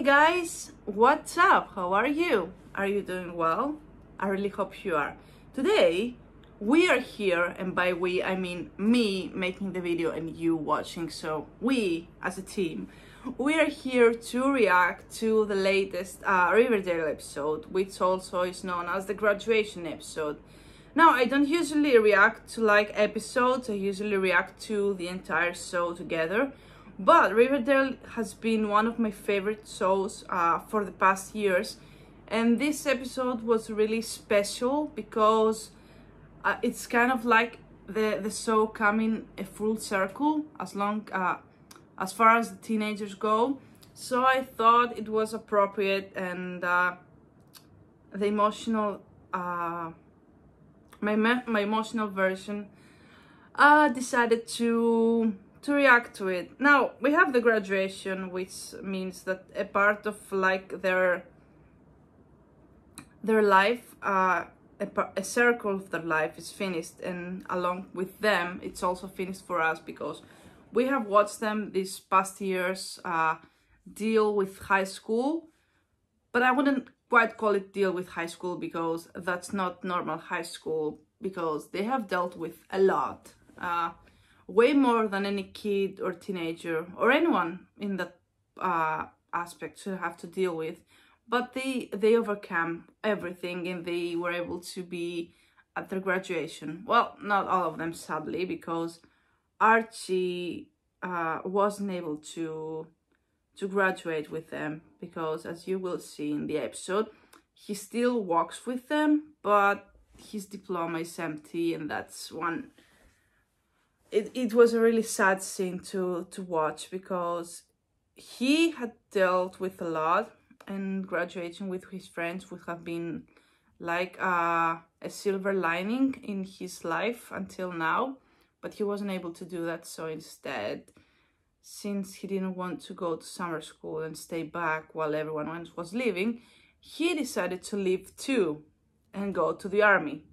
Hey guys, what's up? How are you? Are you doing well? I really hope you are. Today we are here, and by we I mean me making the video and you watching. So we as a team, we are here to react to the latest Riverdale episode, which also is known as the graduation episode. Now, I don't usually react to like episodes, I usually react to the entire show together. But Riverdale has been one of my favorite shows for the past years, and this episode was really special because it's kind of like the show coming a full circle as far as the teenagers go. So I thought it was appropriate, and the emotional my emotional version decided to react to it. Now we have the graduation, which means that a part of like their life, a circle of their life is finished, and along with them it's also finished for us because we have watched them these past years deal with high school. But I wouldn't quite call it deal with high school, because that's not normal high school, because they have dealt with a lot, way more than any kid or teenager or anyone in that aspect should have to deal with. But they overcame everything, and they were able to be at their graduation. Well, not all of them, sadly, because Archie wasn't able to graduate with them, because as you will see in the episode, he still walks with them, but his diploma is empty, and that's one. It was a really sad scene to watch, because he had dealt with a lot, and graduating with his friends would have been like a silver lining in his life until now, but he wasn't able to do that. So instead, since he didn't want to go to summer school and stay back while everyone else was leaving, he decided to leave too and go to the army.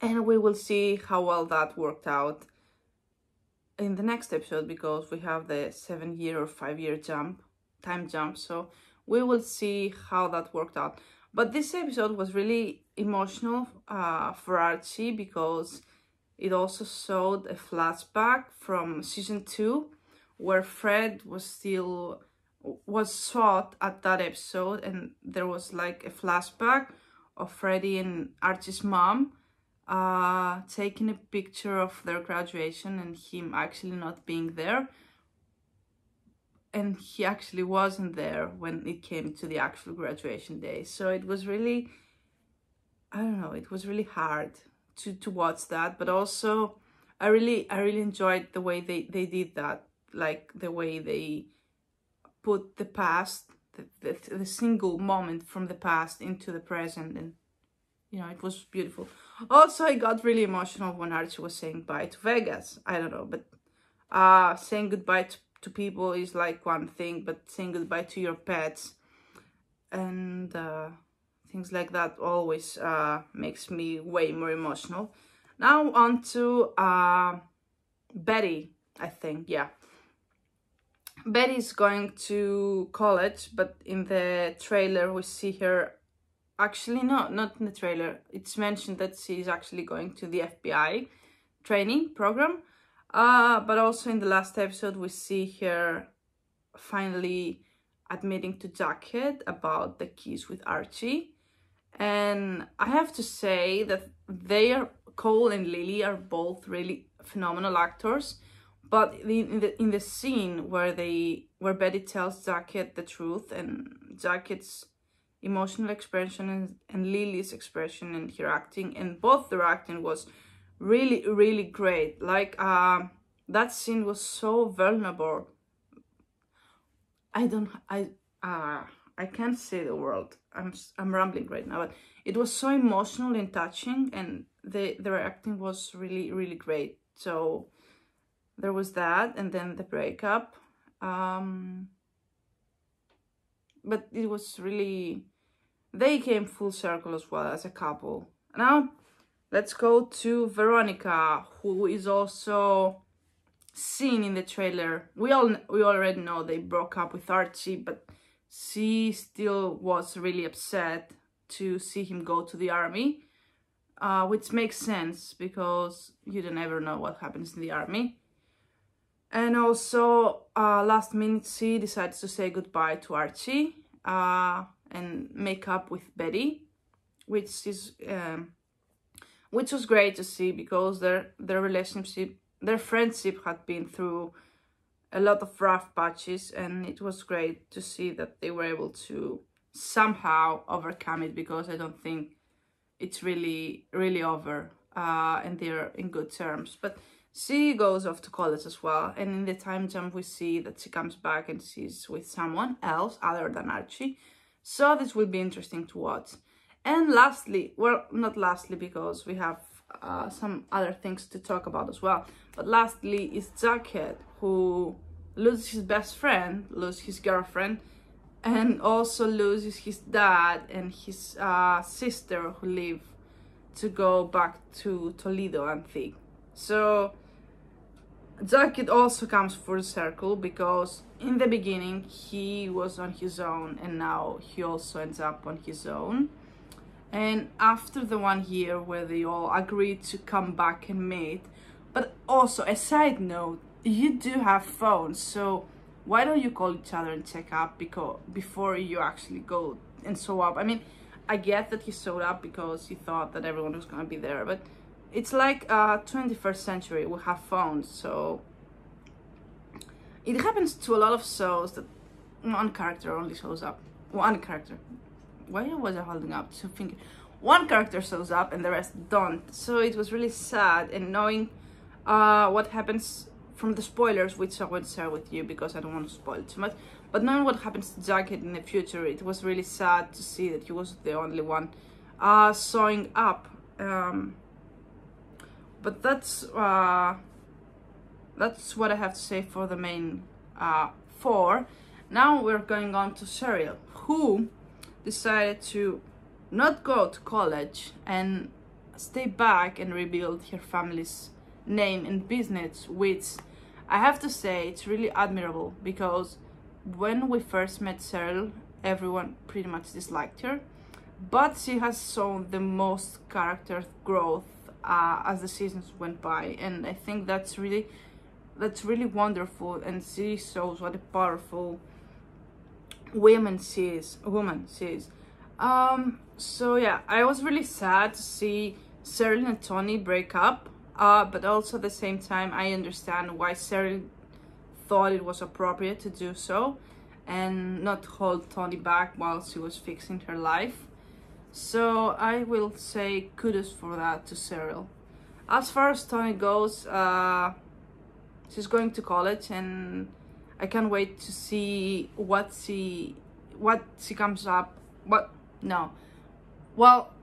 And we will see how well that worked out in the next episode, because we have the 7-year or 5-year time jump. So we will see how that worked out. But this episode was really emotional for Archie, because it also showed a flashback from season 2, where Fred was shot at that episode, and there was like a flashback of Freddie and Archie's mom taking a picture of their graduation, and him actually not being there, and he actually wasn't there when it came to the actual graduation day. So it was really, I don't know, it was really hard to watch that. But also I really enjoyed the way they did that, like the way they put the past, the single moment from the past into the present, and you know, it was beautiful. Also, I got really emotional when Archie was saying bye to Vegas. I don't know, but saying goodbye to people is like one thing, but saying goodbye to your pets and things like that always makes me way more emotional. Now on to Betty, I think, yeah. Betty's going to college, but in the trailer we see her. Actually, no, not in the trailer. It's mentioned that she's actually going to the FBI training program. But also in the last episode, we see her finally admitting to Jacket about the kiss with Archie. And I have to say that Cole and Lily are both really phenomenal actors. But in the scene where Betty tells Jacket the truth, and Jacket's emotional expression and Lily's expression and her acting, and both their acting was really great. Like that scene was so vulnerable. I can't say the word. I'm rambling right now, but it was so emotional and touching, and their acting was really great. So there was that, and then the breakup. But it was really, they came full circle as well as a couple. Now let's go to Veronica, who is also scene in the trailer, we already know they broke up with Archie, but she still was really upset to see him go to the army, which makes sense because you don't ever know what happens in the army. And also, last minute, she decides to say goodbye to Archie and make up with Betty, which was great to see because their relationship, their friendship had been through a lot of rough patches, and it was great to see that they were able to somehow overcome it, because I don't think it's really over, and they're in good terms. But she goes off to college as well, and in the time jump we see that she comes back and she's with someone else other than Archie. So this will be interesting to watch. And lastly, well, not lastly, because we have some other things to talk about as well, but lastly is Jughead, who loses his best friend, loses his girlfriend, and also loses his dad and his sister, who leave to go back to Toledo and think. So Jughead also comes full circle, because in the beginning he was on his own and now he also ends up on his own. And after the 1 year where they all agreed to come back and meet, but also a side note, you do have phones, so why don't you call each other and check up before you actually go and show up? I mean, I get that he showed up because he thought that everyone was gonna be there, but it's like 21st century, we have phones, so it happens to a lot of shows that one character only shows up. One character. Why was I holding up to think? One character shows up and the rest don't. So it was really sad, and knowing what happens from the spoilers, which I won't share with you because I don't want to spoil too much, but knowing what happens to Jughead in the future, it was really sad to see that he was the only one showing up. But that's what I have to say for the main four. Now we're going on to Cheryl, who decided to not go to college and stay back and rebuild her family's name and business, which I have to say it's really admirable, because when we first met Cheryl, everyone pretty much disliked her, but she has shown the most character growth as the seasons went by, and I think that's really wonderful, and she shows what a powerful woman she is. So yeah, I was really sad to see Cheryl and Tony break up, but also at the same time I understand why Cheryl thought it was appropriate to do so and not hold Tony back while she was fixing her life. So I will say kudos for that to Cheryl. As far as Tony goes, she's going to college, and I can't wait to see what she comes up.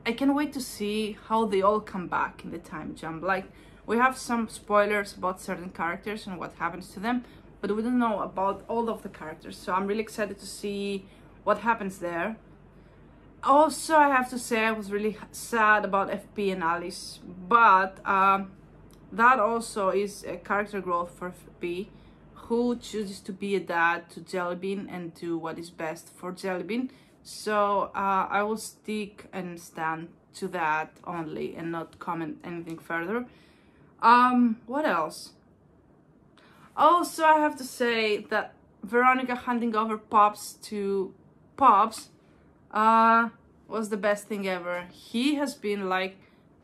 I can wait to see how they all come back in the time jump. Like, we have some spoilers about certain characters and what happens to them, but we don't know about all of the characters, so I'm really excited to see what happens there. Also, I have to say I was really sad about FP and Alice, but that also is a character growth for FP, who chooses to be a dad to Jellybean and do what is best for Jellybean. So I will stick and stand to that only and not comment anything further. What else? Also, I have to say that Veronica handing over Pops to Pops was the best thing ever. He has been like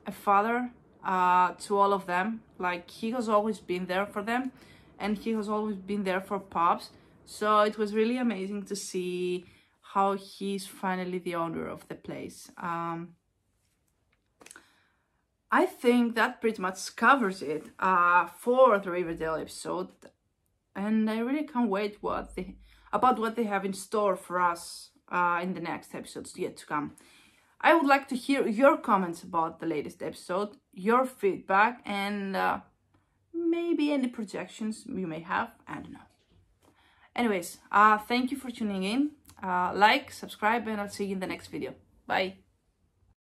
a father to all of them. Like, he has always been there for them, and he has always been there for Pops. So it was really amazing to see how he's finally the owner of the place. I think that pretty much covers it for the Riverdale episode, and I really can't wait about what they have in store for us in the next episodes yet to come. I would like to hear your comments about the latest episode, your feedback, and maybe any projections you may have. I don't know. Anyways, thank you for tuning in. Like, subscribe, and I'll see you in the next video. Bye.